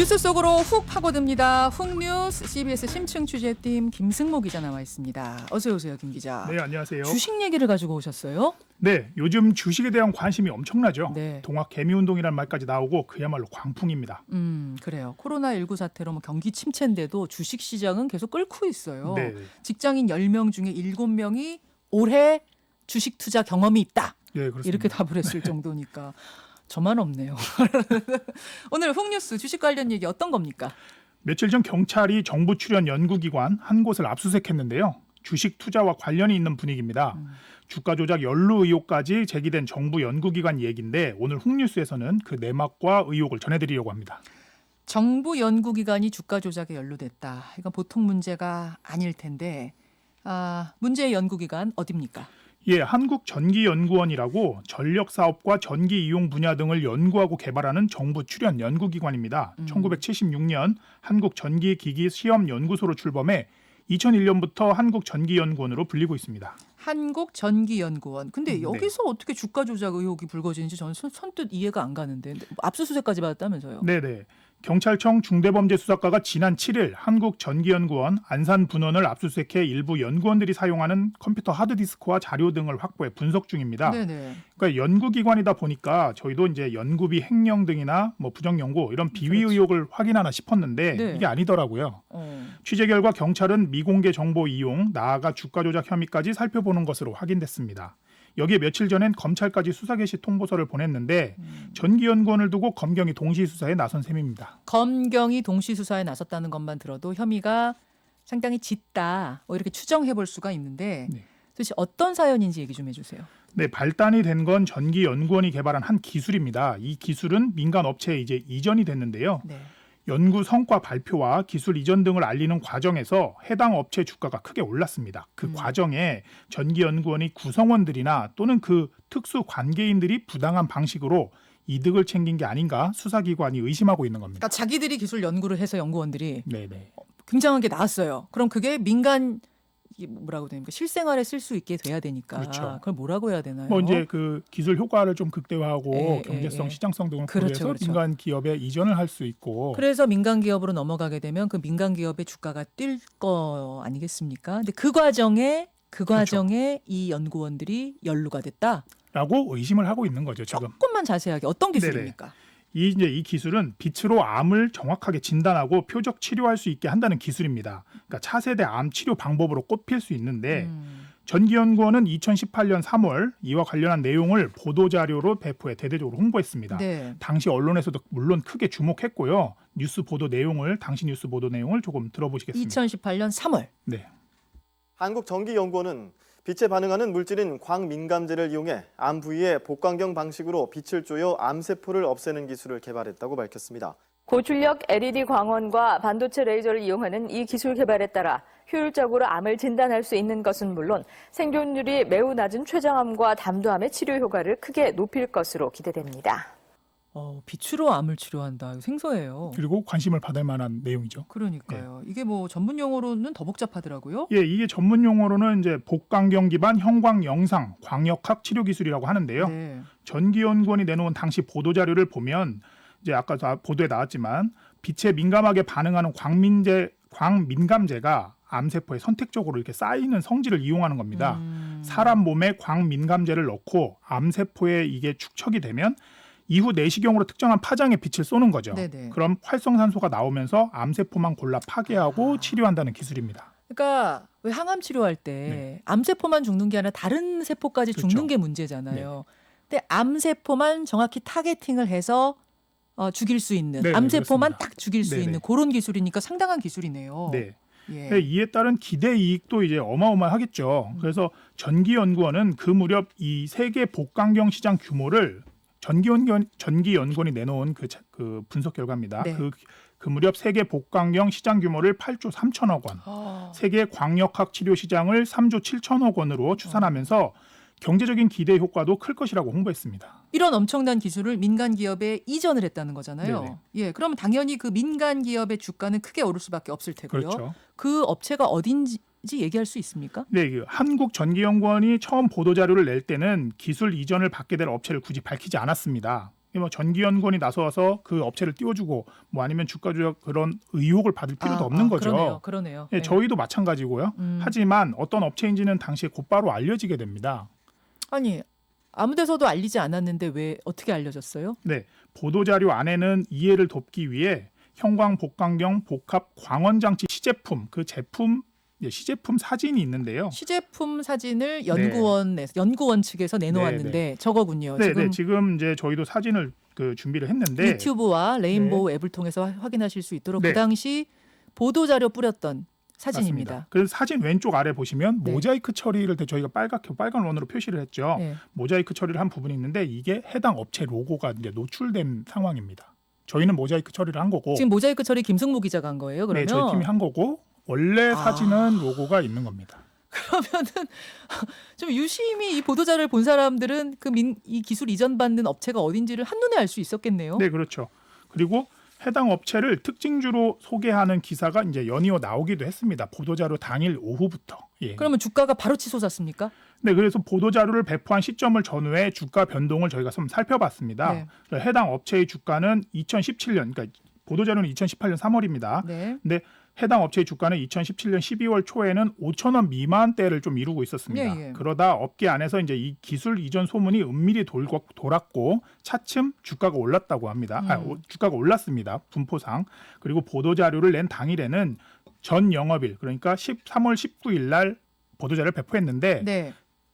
뉴스 속으로 훅 파고듭니다. 훅뉴스 CBS 심층 취재팀 김승모 기자 나와 있습니다. 어서 오세요, 김 기자. 네, 안녕하세요. 주식 얘기를 가지고 오셨어요? 네, 요즘 주식에 대한 관심이 엄청나죠. 네. 동학 개미운동이라는 말까지 나오고 그야말로 광풍입니다. 그래요. 코로나19 사태로 경기 침체인데도 주식 시장은 계속 끓고 있어요. 네. 직장인 10명 중에 7명이 올해 주식 투자 경험이 있다. 네, 그렇습니다. 이렇게 답을 했을 정도니까 저만 없네요. 오늘 훅뉴스 주식 관련 얘기 어떤 겁니까? 며칠 전 경찰이 정부 출연 연구기관 한 곳을 압수수색했는데요. 주식 투자와 관련이 있는 분위기입니다. 주가 조작 연루 의혹까지 제기된 정부 연구기관 얘기인데 오늘 훅뉴스에서는 그 내막과 의혹을 전해드리려고 합니다. 정부 연구기관이 주가 조작에 연루됐다. 이건 보통 문제가 아닐 텐데 문제의 연구기관 어디입니까? 예, 한국전기연구원이라고 전력사업과 전기 이용 분야 등을 연구하고 개발하는 정부 출연 연구기관입니다. 1976년 한국전기기기시험연구소로 출범해 2001년부터 한국전기연구원으로 불리고 있습니다. 한국전기연구원. 근데 네. 여기서 어떻게 주가 조작 의혹이 불거지는지 저는 선뜻 이해가 안 가는데 압수수색까지 받았다면서요? 네네. 경찰청 중대범죄수사과가 지난 7일 한국전기연구원 안산분원을 압수수색해 일부 연구원들이 사용하는 컴퓨터 하드디스크와 자료 등을 확보해 분석 중입니다. 네네. 그러니까 연구기관이다 보니까 저희도 이제 연구비 횡령 등이나 부정 연구 이런 비위 그렇죠. 의혹을 확인하나 싶었는데 네. 이게 아니더라고요. 취재 결과 경찰은 미공개 정보 이용, 나아가 주가 조작 혐의까지 살펴보는 것으로 확인됐습니다. 여기에 며칠 전엔 검찰까지 수사 개시 통보서를 보냈는데 전기연구원을 두고 검경이 동시 수사에 나선 셈입니다. 검경이 동시 수사에 나섰다는 것만 들어도 혐의가 상당히 짙다. 이렇게 추정해 볼 수가 있는데 네. 도대체 어떤 사연인지 얘기 좀 해주세요. 네, 발단이 된 건 전기연구원이 개발한 한 기술입니다. 이 기술은 민간 업체에 이제 이전이 됐는데요. 네. 연구 성과 발표와 기술 이전 등을 알리는 과정에서 해당 업체 주가가 크게 올랐습니다. 그 과정에 전기연구원이 구성원들이나 또는 그 특수 관계인들이 부당한 방식으로 이득을 챙긴 게 아닌가 수사기관이 의심하고 있는 겁니다. 그러니까 자기들이 기술 연구를 해서 연구원들이 네네. 굉장한 게 나왔어요. 그럼 그게 민간 뭐라고 됩니까? 실생활에 쓸 수 있게 돼야 되니까. 그렇죠. 그걸 뭐라고 해야 되나요? 이제 그 기술 효과를 좀 극대화하고 경제성, 시장성 등을 그렇죠, 고려해서 그렇죠. 민간 기업에 이전을 할 수 있고. 그래서 민간 기업으로 넘어가게 되면 그 민간 기업의 주가가 뛸 거 아니겠습니까? 근데 그 과정에 이 연구원들이 연루가 됐다. 라고 의심을 하고 있는 거죠, 지금. 조금만 자세하게 어떤 기술입니까? 이 기술은 빛으로 암을 정확하게 진단하고 표적 치료할 수 있게 한다는 기술입니다. 그러니까 차세대 암 치료 방법으로 꼽힐 수 있는데 전기연구원은 2018년 3월 이와 관련한 내용을 보도자료로 배포해 대대적으로 홍보했습니다. 네. 당시 언론에서도 물론 크게 주목했고요. 당시 뉴스 보도 내용을 조금 들어보시겠습니다. 2018년 3월. 네. 한국전기연구원은 빛에 반응하는 물질인 광민감제를 이용해 암 부위에 복광경 방식으로 빛을 쪼여 암세포를 없애는 기술을 개발했다고 밝혔습니다. 고출력 LED 광원과 반도체 레이저를 이용하는 이 기술 개발에 따라 효율적으로 암을 진단할 수 있는 것은 물론 생존율이 매우 낮은 췌장암과 담도암의 치료 효과를 크게 높일 것으로 기대됩니다. 빛으로 암을 치료한다. 이거 생소해요. 그리고 관심을 받을 만한 내용이죠. 그러니까요. 이게 전문 용어로는 더 복잡하더라고요. 예, 이게 전문 용어로는 이제 복광경 기반 형광 영상 광역학 치료 기술이라고 하는데요. 네. 전기연구원이 내놓은 당시 보도 자료를 보면 이제 아까 보도에 나왔지만 빛에 민감하게 반응하는 광민감제가 암세포에 선택적으로 이렇게 쌓이는 성질을 이용하는 겁니다. 사람 몸에 광민감제를 넣고 암세포에 이게 축적이 되면 이후 내시경으로 특정한 파장의 빛을 쏘는 거죠. 네네. 그럼 활성산소가 나오면서 암세포만 골라 파괴하고 치료한다는 기술입니다. 그러니까 왜 항암 치료할 때 암세포만 죽는 게 아니라 다른 세포까지 그렇죠. 죽는 게 문제잖아요. 근데 암세포만 정확히 타겟팅을 해서 죽일 수 있는 네네, 암세포만 그렇습니다. 딱 죽일 수 네네. 있는 그런 기술이니까 상당한 기술이네요. 네. 예. 이에 따른 기대 이익도 이제 어마어마하겠죠. 그래서 전기연구원은 그 무렵 이 세계 복광경 시장 규모를 전기연구원이 내놓은 그 분석 결과입니다. 네. 그 무렵 세계 복광경 시장 규모를 8조 3천억 원, 세계 광역학 치료 시장을 3조 7천억 원으로 추산하면서 경제적인 기대 효과도 클 것이라고 홍보했습니다. 이런 엄청난 기술을 민간 기업에 이전을 했다는 거잖아요. 네네. 예, 그러면 당연히 그 민간 기업의 주가는 크게 오를 수밖에 없을 테고요. 그렇죠. 그 업체가 어딘지 얘기할 수 있습니까? 네, 한국전기연구원이 처음 보도자료를 낼 때는 기술 이전을 받게 될 업체를 굳이 밝히지 않았습니다. 뭐 전기연구원이 나서서 그 업체를 띄워주고 뭐 아니면 주가 조작 그런 의혹을 받을 필요도 없는 거죠. 그러네요. 예, 네. 저희도 마찬가지고요. 하지만 어떤 업체인지는 당시에 곧바로 알려지게 됩니다. 아니 아무 데서도 알리지 않았는데 왜 어떻게 알려졌어요? 네, 보도자료 안에는 이해를 돕기 위해 형광 복강경 복합 광원장치 시제품 그 제품 시제품 사진이 있는데요. 시제품 사진을 연구원 측에서 내놓았는데 저거군요. 지금 이제 저희도 사진을 준비를 했는데 유튜브와 레인보우 앱을 통해서 확인하실 수 있도록 네. 그 당시 보도 자료 뿌렸던 사진입니다. 맞습니다. 그래서 사진 왼쪽 아래 보시면 네. 모자이크 처리를 저희가 빨간 원으로 표시를 했죠. 네. 모자이크 처리를 한 부분이 있는데 이게 해당 업체 로고가 이제 노출된 상황입니다. 저희는 모자이크 처리를 한 거고 지금 모자이크 처리 김승무 기자가 한 거예요. 그러면 네, 저희 팀이 한 거고 원래 사진은 로고가 있는 겁니다. 그러면은 좀 유심히 이 보도 자료를 본 사람들은 이 기술 이전 받는 업체가 어딘지를 한눈에 알 수 있었겠네요. 네, 그렇죠. 그리고 해당 업체를 특징주로 소개하는 기사가 이제 연이어 나오기도 했습니다. 보도자료 당일 오후부터. 예. 그러면 주가가 바로 치솟았습니까? 네, 그래서 보도자료를 배포한 시점을 전후해 주가 변동을 저희가 좀 살펴봤습니다. 네. 해당 업체의 주가는 2017년, 그러니까 보도자료는 2018년 3월입니다. 네. 근데 해당 업체의 주가는 2017년 12월 초에는 5,000원 미만대를 좀 이루고 있었습니다. 예. 그러다 업계 안에서 이제 이 기술 이전 소문이 은밀히 돌았고 차츰 주가가 올랐다고 합니다. 주가가 올랐습니다. 분포상. 그리고 보도자료를 낸 당일에는 전 영업일, 그러니까 3월 19일 날 보도자료를 배포했는데 네.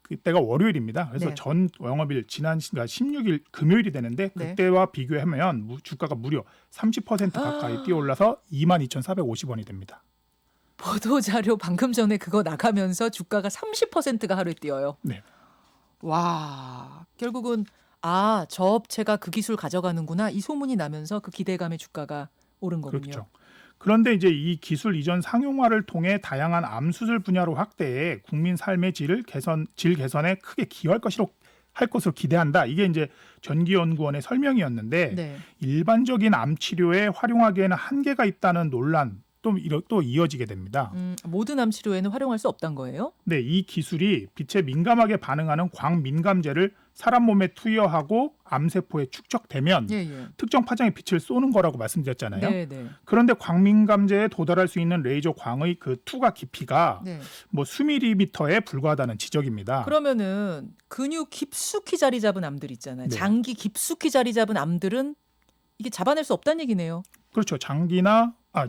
그때가 월요일입니다. 그래서 네. 전 영업일 지난 16일 금요일이 되는데 그때와 비교하면 주가가 무려 30% 가까이 뛰어올라서 22,450원이 됩니다. 보도 자료 방금 전에 그거 나가면서 주가가 30%가 하루에 뛰어요. 네. 와, 결국은 저 업체가 그 기술 가져가는구나 이 소문이 나면서 그 기대감에 주가가 오른 거군요. 그렇죠. 그런데 이제 이 기술 이전 상용화를 통해 다양한 암 수술 분야로 확대해 국민 삶의 질 개선에 크게 기여할 것으로 기대한다. 이게 이제 전기연구원의 설명이었는데 네. 일반적인 암 치료에 활용하기에는 한계가 있다는 논란 또 이어지게 됩니다. 모든 암 치료에는 활용할 수 없다는 거예요? 네, 이 기술이 빛에 민감하게 반응하는 광민감제를 사람 몸에 투여하고 암세포에 축적되면 특정 파장의 빛을 쏘는 거라고 말씀드렸잖아요. 네. 그런데 광민감제에 도달할 수 있는 레이저 광의 그 투과 깊이가 뭐 수밀리미터에 불과하다는 지적입니다. 그러면은 근육 깊숙이 자리 잡은 암들 있잖아요. 네. 장기 깊숙이 자리 잡은 암들은 이게 잡아낼 수 없다는 얘기네요. 그렇죠.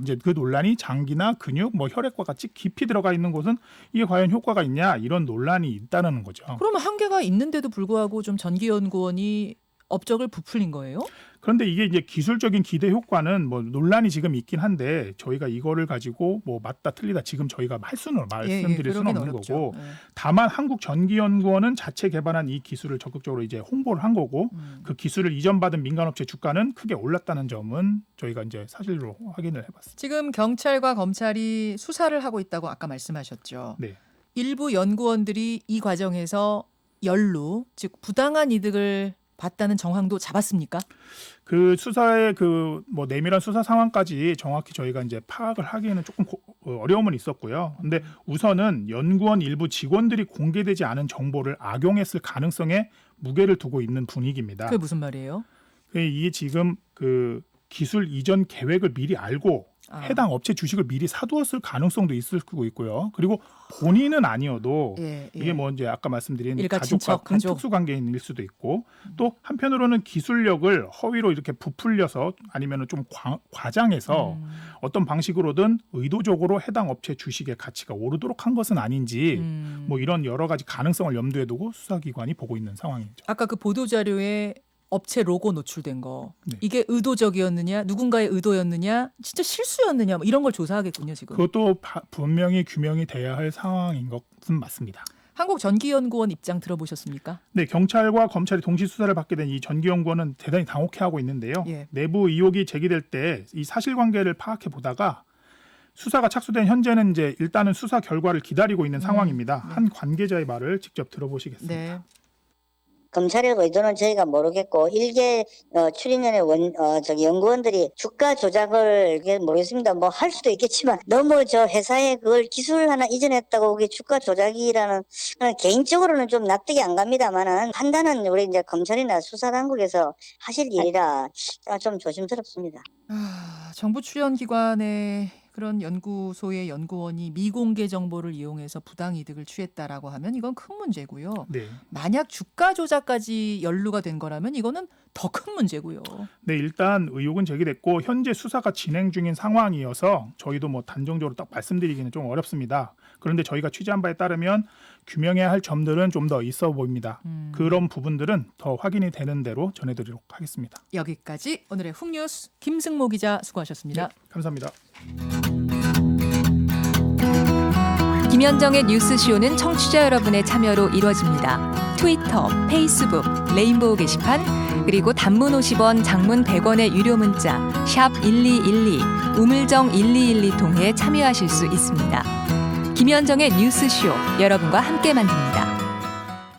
이제 그 논란이 장기나 근육, 뭐 혈액과 같이 깊이 들어가 있는 곳은 이게 과연 효과가 있냐 이런 논란이 있다는 거죠. 그러면 한계가 있는데도 불구하고 좀 전기연구원이 업적을 부풀린 거예요? 그런데 이게 이제 기술적인 기대 효과는 뭐 논란이 지금 있긴 한데 저희가 이거를 가지고 뭐 맞다 틀리다 지금 저희가 말씀드릴 수는 없는 어렵죠. 거고 다만 한국전기연구원은 자체 개발한 이 기술을 적극적으로 이제 홍보를 한 거고 그 기술을 이전받은 민간업체 주가는 크게 올랐다는 점은 저희가 이제 사실로 확인을 해봤습니다. 지금 경찰과 검찰이 수사를 하고 있다고 아까 말씀하셨죠. 네. 일부 연구원들이 이 과정에서 연루, 즉 부당한 이득을 봤다는 정황도 잡았습니까? 그 수사의 뭐 내밀한 수사 상황까지 정확히 저희가 이제 파악을 하기에는 조금 어려움은 있었고요. 근데 우선은 연구원 일부 직원들이 공개되지 않은 정보를 악용했을 가능성에 무게를 두고 있는 분위기입니다. 그게 무슨 말이에요? 이게 지금 그 기술 이전 계획을 미리 알고 해당 업체 주식을 미리 사두었을 가능성도 있을 거고 있고요. 그리고 본인은 아니어도 이게 뭐 이제 아까 말씀드린 가족과 특수 관계인일 수도 있고 또 한편으로는 기술력을 허위로 이렇게 부풀려서 아니면은 좀 과장해서 어떤 방식으로든 의도적으로 해당 업체 주식의 가치가 오르도록 한 것은 아닌지 뭐 이런 여러 가지 가능성을 염두에 두고 수사기관이 보고 있는 상황이죠. 아까 그 보도 자료에 업체 로고 노출된 거 이게 의도적이었느냐 누군가의 의도였느냐 진짜 실수였느냐 뭐 이런 걸 조사하겠군요 지금. 그것도 분명히 규명이 돼야 할 상황인 것은 맞습니다. 한국전기연구원 입장 들어보셨습니까? 네, 경찰과 검찰이 동시 수사를 받게 된 이 전기연구원은 대단히 당혹해하고 있는데요. 내부 의혹이 제기될 때 이 사실관계를 파악해 보다가 수사가 착수된 현재는 이제 일단은 수사 결과를 기다리고 있는 상황입니다. 한 관계자의 말을 직접 들어보시겠습니다. 네. 검찰의 의도는 저희가 모르겠고 일개 출입연의 연구원들이 주가 조작을 이게 모르겠습니다. 뭐 할 수도 있겠지만 너무 저 회사에 그걸 기술 하나 이전했다고 그게 주가 조작이라는 개인적으로는 좀 납득이 안 갑니다만은 판단은 우리 이제 검찰이나 수사당국에서 하실 일이라 좀 조심스럽습니다. 정부 출연 기관의 그런 연구소의 연구원이 미공개 정보를 이용해서 부당 이득을 취했다라고 하면 이건 큰 문제고요. 네. 만약 주가 조작까지 연루가 된 거라면 이거는 더 큰 문제고요. 네, 일단 의혹은 제기됐고 현재 수사가 진행 중인 상황이어서 저희도 뭐 단정적으로 딱 말씀드리기는 좀 어렵습니다. 그런데 저희가 취재한 바에 따르면 규명해야 할 점들은 좀 더 있어 보입니다. 그런 부분들은 더 확인이 되는 대로 전해드리도록 하겠습니다. 여기까지 오늘의 훅뉴스 김승모 기자 수고하셨습니다. 네, 감사합니다. 김현정의 뉴스쇼는 청취자 여러분의 참여로 이루어집니다. 트위터, 페이스북, 레인보우 게시판, 그리고 단문 50원, 장문 100원의 유료 문자 샵 1212, 우물정 1212 통해 참여하실 수 있습니다. 김현정의 뉴스쇼, 여러분과 함께 만듭니다.